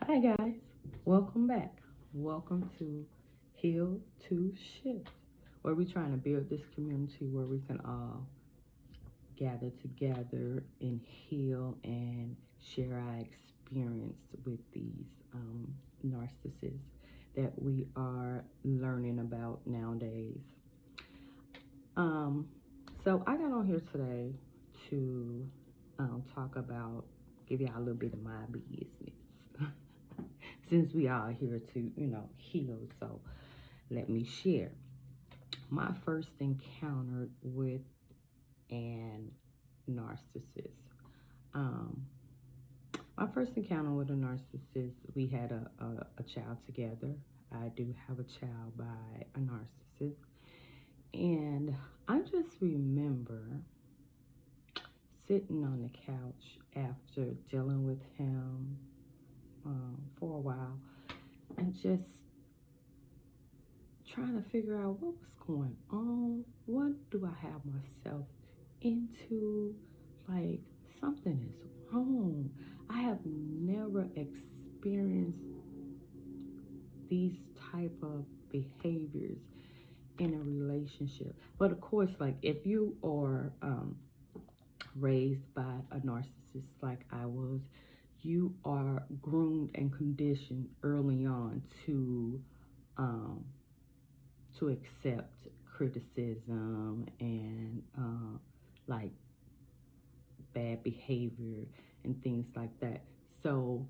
Hi guys, welcome back. Welcome to Heal to Shift, where we're trying to build this community where we can all gather together and heal and share our experience with these narcissists that we are learning about nowadays. Um, so I got on here today to talk about, give y'all a little bit of my business. Since we are here to, heal, so let me share. My first encounter with an narcissist. Um, my first encounter with a narcissist, we had a child together. I do have a child by a narcissist. And I just remember sitting on the couch after dealing with him for a while and just trying to figure out what was going on. What do I have myself into? Like, something is wrong. I have never experienced these type of behaviors in a relationship. But of course, like if you are raised by a narcissist like I was, you are groomed and conditioned early on um, to accept criticism and like bad behavior and things like that. So,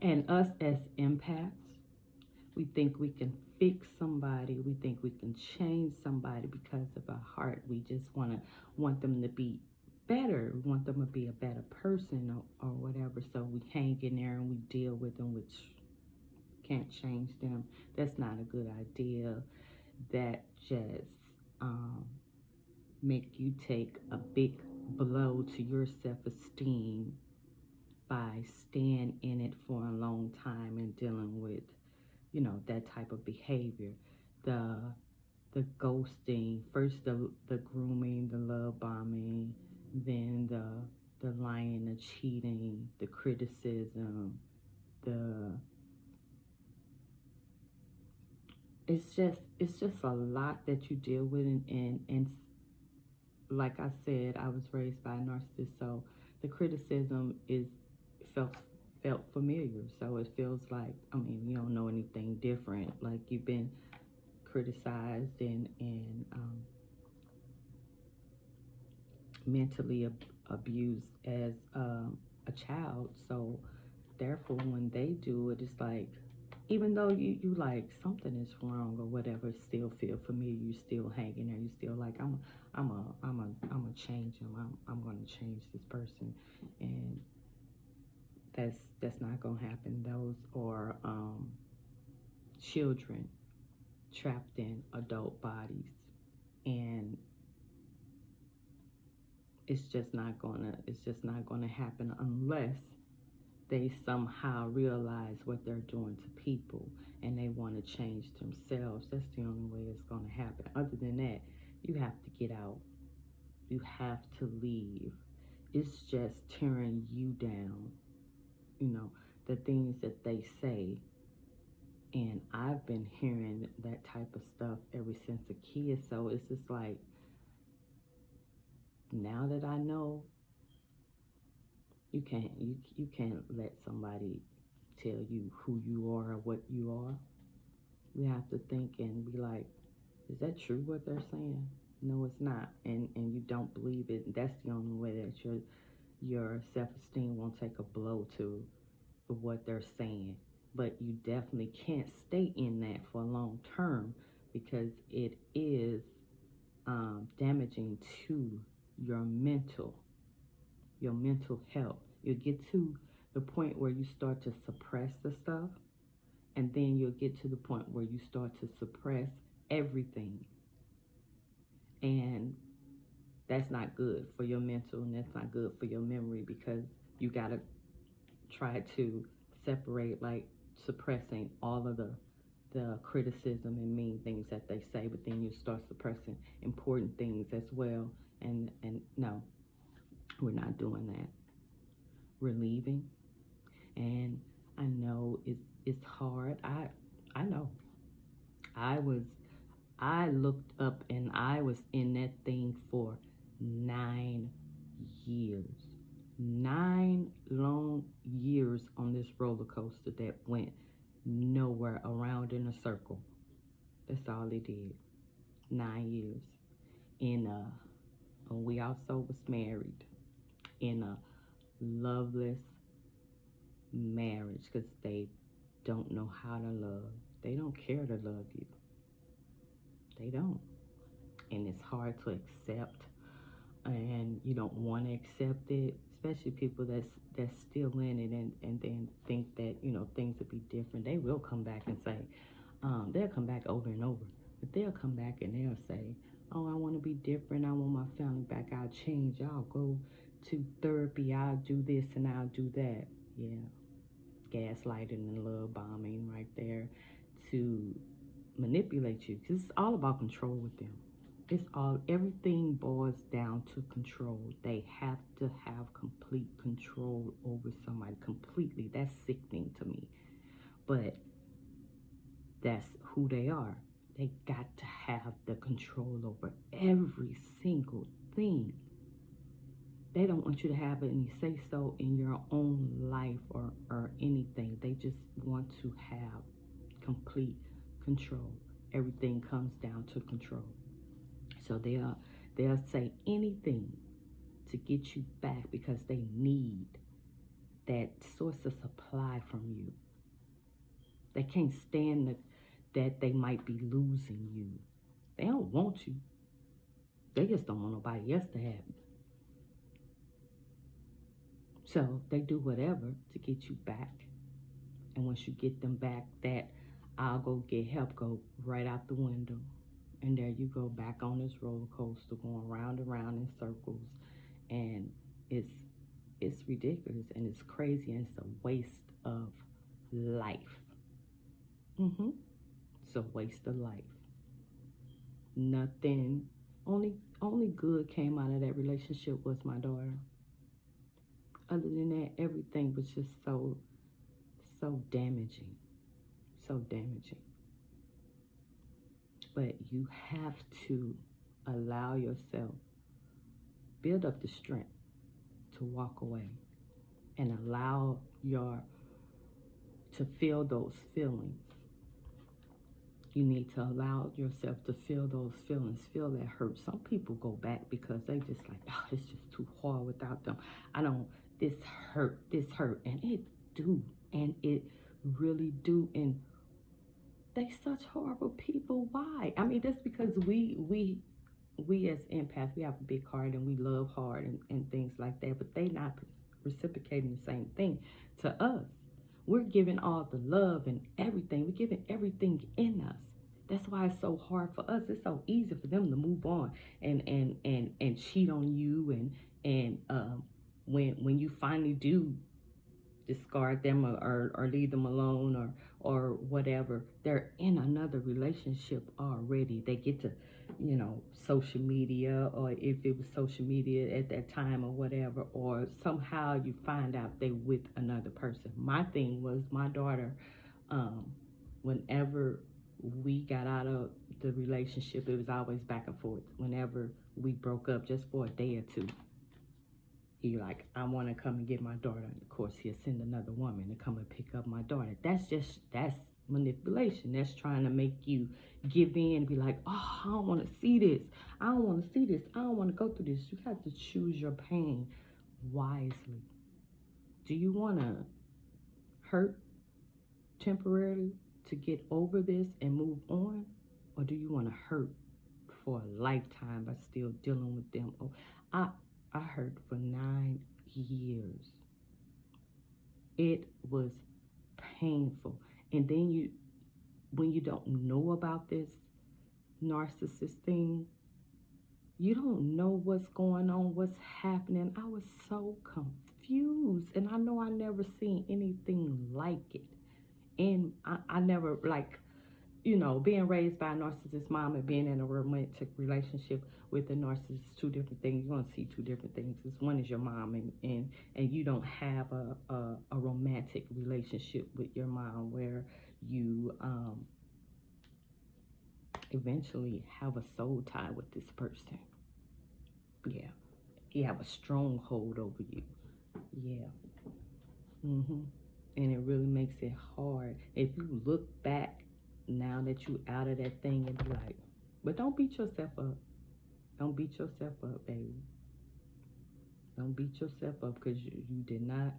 and us as empaths, we think we can fix somebody. We think we can change somebody because of our heart. We just want them to be better. We want them to be a better person or whatever. So we hang in there and we deal with them, which can't change them. That's not a good idea. That just make you take a big blow to your self-esteem by staying in it for a long time and dealing with, that type of behavior. The ghosting, first the grooming, the love bombing, then the lying, the cheating, the criticism, the it's just a lot that you deal with, and like I said, I was raised by a narcissist, so the criticism is felt felt familiar. So it feels like, I mean, you don't know anything different. Like you've been criticized and mentally abused as a child. So therefore, when they do it, it's like, even though you like something is wrong or whatever, still feel familiar. You still hanging there. You still like, I'm a change him. I'm gonna change this person, and that's not gonna happen. Those are children trapped in adult bodies, and it's just not gonna happen unless they somehow realize what they're doing to people and they want to change themselves. That's the only way it's going to happen. Other than that, you have to get out. You have to leave. It's just tearing you down, you know, the things that they say. And I've been hearing that type of stuff ever since a kid. So it's just like, now that I know, you can't let somebody tell you who you are or what you are. You have to think and be like, is that true what they're saying? No, it's not. And you don't believe it. That's the only way that your self-esteem won't take a blow to what they're saying. But you definitely can't stay in that for a long term, because it is damaging to your mental health. You get to the point where you start to suppress the stuff, and then you'll get to the point where you start to suppress everything, and that's not good for your mental, and that's not good for your memory, because you got to try to separate, like suppressing all of the criticism and mean things that they say, but then you start suppressing important things as well. And no, we're not doing that. We're leaving, And I know it's hard. I know. I was I looked up and I was in that thing for 9 years. 9 long years on this roller coaster that went nowhere, around in a circle. That's all it did. 9 years. In we also was married in a loveless marriage because they don't know how to love. They don't care to love you. They don't. And it's hard to accept, and you don't want to accept it, especially people that's still in it, and then think that things will be different. They will come back and say, they'll come back over and over, but they'll come back and they'll say, oh, I want to be different, I want my family back, I'll change, I'll go to therapy, I'll do this and I'll do that. Yeah, gaslighting and love bombing right there to manipulate you, because it's all about control with them. Everything boils down to control. They have to have complete control over somebody completely. That's sickening to me, but that's who they are. They got to have the control over every single thing. They don't want you to have any say so in your own life or anything. They just want to have complete control. Everything comes down to control. So they'll say anything to get you back because they need that source of supply from you. They can't stand that they might be losing you. They don't want you. They just don't want nobody else to have you. So they do whatever to get you back. And once you get them back, that I'll go get help go right out the window. And there you go, back on this roller coaster, going round and round in circles. And it's ridiculous, and it's crazy, and it's a waste of life. It's a waste of life. Nothing, only good came out of that relationship was my daughter. Other than that, everything was just so damaging. So damaging. But you have to allow yourself, build up the strength to walk away and allow to feel those feelings. You need to allow yourself to feel those feelings, feel that hurt. Some people go back because they just like, oh, it's just too hard without them. This hurt, and it do, and it really do, and they such horrible people. Why? I mean, that's because we as empaths, we have a big heart and we love hard and things like that, but they not reciprocating the same thing to us. We're giving all the love and everything. We're giving everything in us. That's why it's so hard for us. It's so easy for them to move on and cheat on you, and when you finally do discard them or leave them alone or whatever, they're in another relationship already. They get to social media, or if it was social media at that time or whatever, or somehow you find out they with another person. My thing was my daughter, whenever we got out of the relationship, it was always back and forth. Whenever we broke up, just for a day or two, he like, I want to come and get my daughter. And of course, he'll send another woman to come and pick up my daughter. That's manipulation. That's trying to make you give in and be like, oh, I don't want to see this. I don't want to see this. I don't want to go through this. You have to choose your pain wisely. Do you want to hurt temporarily to get over this and move on? Or do you want to hurt for a lifetime by still dealing with them? Oh, I hurt for 9 years. It was painful. And then when you don't know about this narcissist thing, you don't know what's going on, what's happening. I was so confused, and I know I never seen anything like it. And I never, like, being raised by a narcissist mom and being in a romantic relationship with a narcissist, two different things. You're gonna see two different things. One is your mom, and you don't have a romantic relationship with your mom where you eventually have a soul tie with this person. Yeah, you have a stronghold over you. Yeah. Mm-hmm. And it really makes it hard. If you look back now that you out of that thing and be like, but don't beat yourself up. Don't beat yourself up, baby. Don't beat yourself up because you did not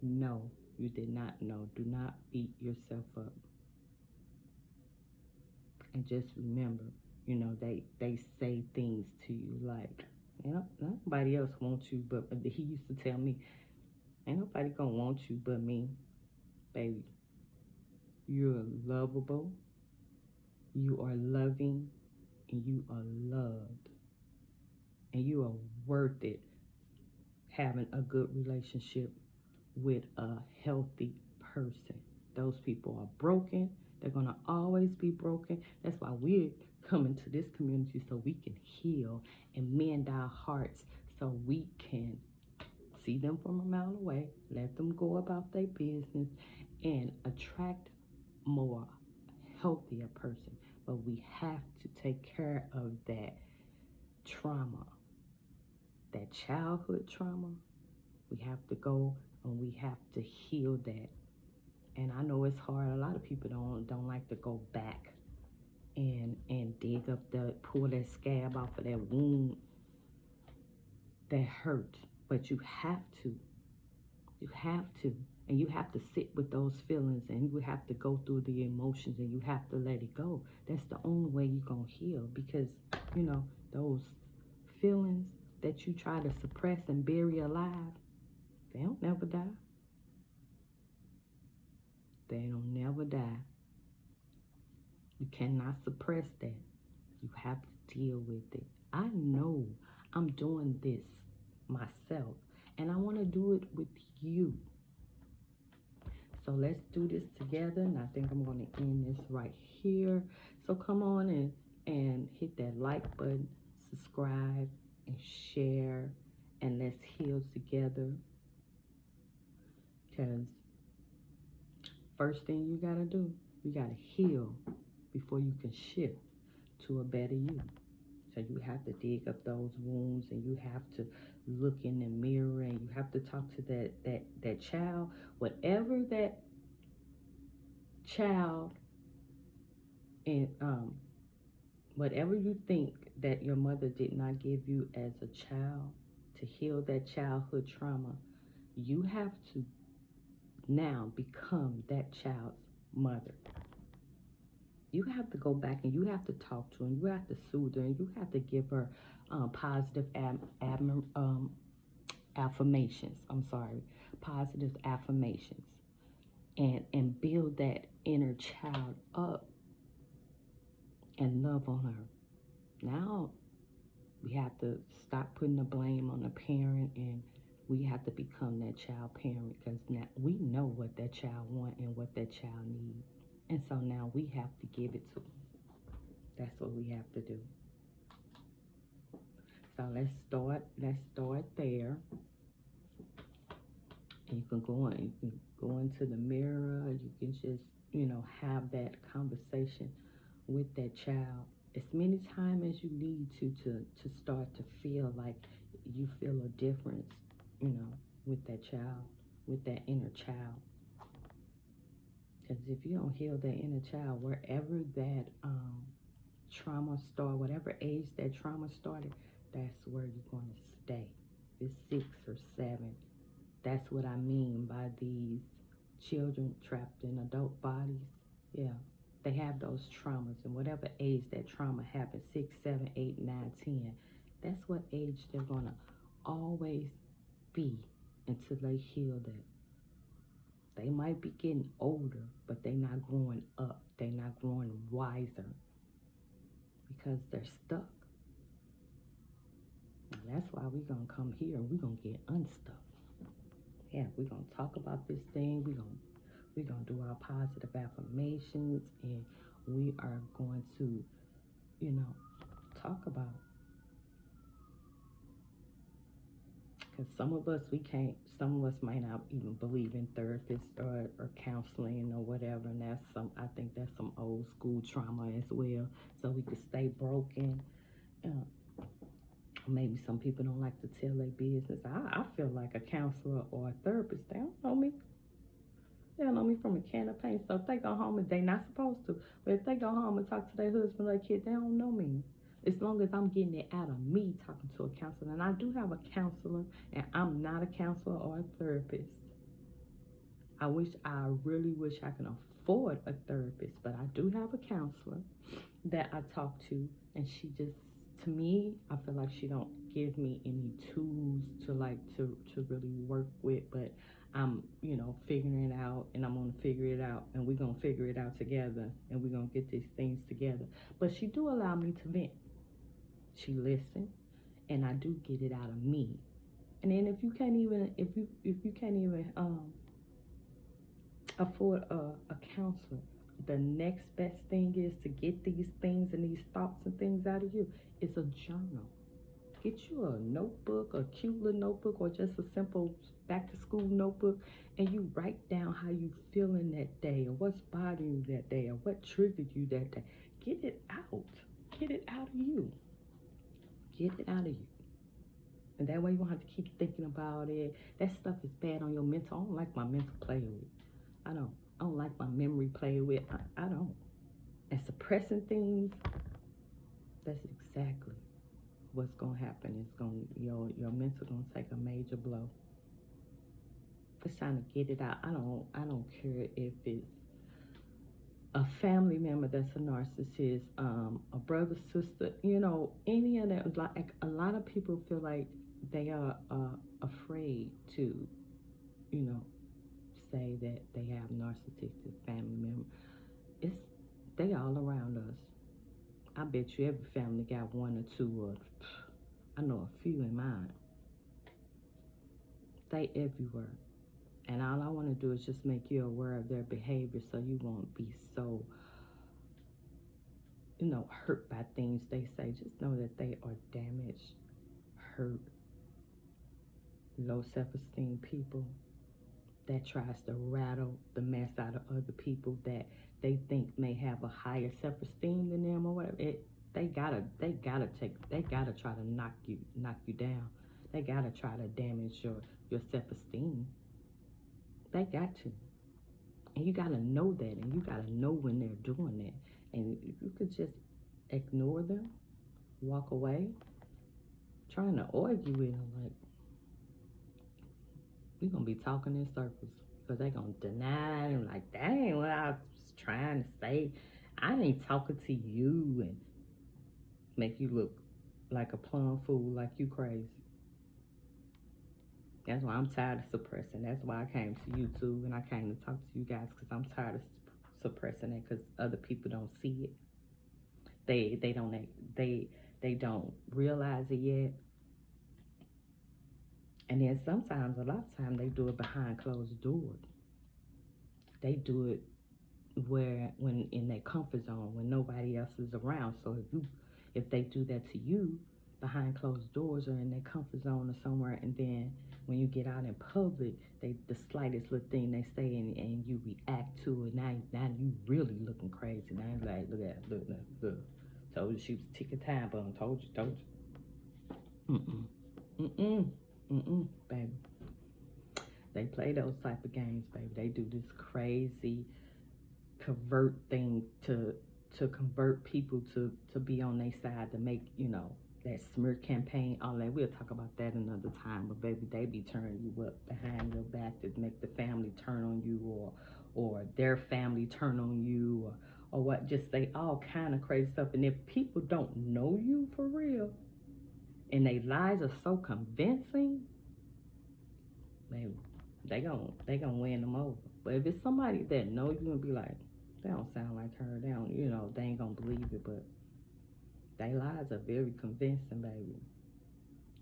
know. You did not know. Do not beat yourself up. And just remember, they say things to you like, nobody else wants you, but he used to tell me, ain't nobody gonna want you but me, baby. You're lovable, you are loving, and you are loved. And you are worth it having a good relationship with a healthy person. Those people are broken. They're going to always be broken. That's why we're coming to this community so we can heal and mend our hearts so we can see them from a mile away, let them go about their business, and attract more healthier person. But we have to take care of that trauma, that childhood trauma. We have to go and we have to heal that. And I know it's hard. A lot of people don't like to go back and dig up pull that scab off of that wound that hurt. But you have to. You have to. And you have to sit with those feelings, and you have to go through the emotions, and you have to let it go. That's the only way you're going to heal, because, those feelings that you try to suppress and bury alive, they don't never die. They don't never die. You cannot suppress that. You have to deal with it. I know I'm doing this myself, and I want to do it with you. So let's do this together, and I think I'm going to end this right here. So come on and hit that like button, subscribe, and share, and let's heal together. Because first thing you got to do, you got to heal before you can shift to a better you. So you have to dig up those wounds, and you have to look in the mirror, and you have to talk to that child, whatever that child, and whatever you think that your mother did not give you as a child, to heal that childhood trauma, you have to now become that child's mother. You have to go back and you have to talk to her, and you have to soothe her, and you have to give her positive affirmations. Positive affirmations, and build that inner child up and love on her. Now we have to stop putting the blame on the parent, and we have to become that child parent, because now we know what that child wants and what that child needs. And so now we have to give it to them. That's what we have to do. So let's start there. And you can go into the mirror. You can just, have that conversation with that child as many times as you need to start to feel like you feel a difference, with that child, with that inner child. Because if you don't heal that inner child, wherever that trauma started, whatever age that trauma started, that's where you're going to stay. It's 6 or 7. That's what I mean by these children trapped in adult bodies. Yeah, they have those traumas, and whatever age that trauma happened, 6, 7, 8, 9, 10, that's what age they're going to always be until they heal that. They might be getting older, but they're not growing up. They're not growing wiser, because they're stuck. And that's why we're going to come here and we're going to get unstuck. Yeah, we're going to talk about this thing. We're going to do our positive affirmations, and we are going to, you know, talk about. Because some of us, we can't, some of us might not even believe in therapists or counseling or whatever. And that's some, I think that's some old school trauma as well. So we could stay broken. Maybe some people don't like to tell their business. I feel like a counselor or a therapist, they don't know me. They don't know me from a can of paint. So if they go home and they not supposed to, but if they go home and talk to their husband or their kid, they don't know me. As long as I'm getting it out of me talking to a counselor. And I do have a counselor, and I'm not a counselor or a therapist. I really wish I could afford a therapist, but I do have a counselor that I talk to, and she just, to me, I feel like she don't give me any tools to to really work with, but I'm, figuring it out, and I'm gonna figure it out, and we're gonna figure it out together, and we're gonna get these things together. But she do allow me to vent. She listens, and I do get it out of me. And then if you can't even afford a counselor, the next best thing is to get these things and these thoughts and things out of you. It's a journal. Get you a notebook, a cute little notebook, or just a simple back to school notebook, and you write down how you feeling that day, or what's bothering you that day, or what triggered you that day. Get it out. Get it out of you. Get it out of you. And that way you won't have to keep thinking about it. That stuff is bad on your mental. I don't like my mental playing with. I don't. I don't like my memory playing with. I don't. And suppressing things, that's exactly what's gonna happen. It's gonna your mental gonna take a major blow. It's trying to get it out. I don't care if it's a family member that's a narcissist, a brother, sister, any of that. Like a lot of people feel like they are afraid to, you know, say that they have narcissistic family members. It's they all around us. I bet you every family got one or two, or I know a few in mine. They everywhere. And all I want to do is just make you aware of their behavior so you won't be so, hurt by things they say. Just know that they are damaged, hurt, low self-esteem people that tries to rattle the mess out of other people that they think may have a higher self-esteem than them or whatever. They gotta try to knock you down. They gotta try to damage your self-esteem. They got to. And you gotta know that, and you gotta know when they're doing that. And if you could just ignore them, walk away, trying to argue with them, like, we're gonna be talking in circles because they're gonna deny it and like, that ain't what I was trying to say. I ain't talking to you, and make you look like a plum fool, like you crazy. That's why I'm tired of suppressing. That's why I came to YouTube and I came to talk to you guys, because I'm tired of suppressing it because other people don't see it. They don't realize it yet. And then sometimes, a lot of times, they do it behind closed doors. They do it when in their comfort zone, when nobody else is around. So if they do that to you behind closed doors or in their comfort zone or somewhere, and then when you get out in public, the slightest little thing they say, and you react to it, now you really looking crazy. Now you like, look. Told you she was ticking time bomb. Told you. Baby. They play those type of games, baby. They do this crazy convert thing to convert people to be on their side, to make, that smear campaign, all that. We'll talk about that another time. But baby, they be turning you up behind your back to make the family turn on you, or their family turn on you, or what, just say all kind of crazy stuff. And if people don't know you for real, and their lies are so convincing, baby, they gonna win them over. But if it's somebody that know you and be like, they don't sound like her, they don't, they ain't gonna believe it. But they lies are very convincing, baby.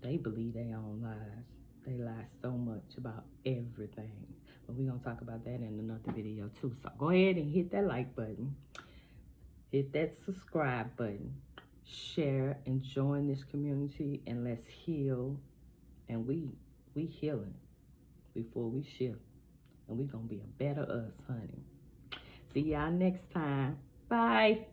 They believe their own lies. They lie so much about everything. But we're gonna talk about that in another video too. So go ahead and hit that like button. hit that subscribe button, share and join this community, and let's heal. And we healing before we shift, and we gonna be a better us, honey. See y'all next time. Bye.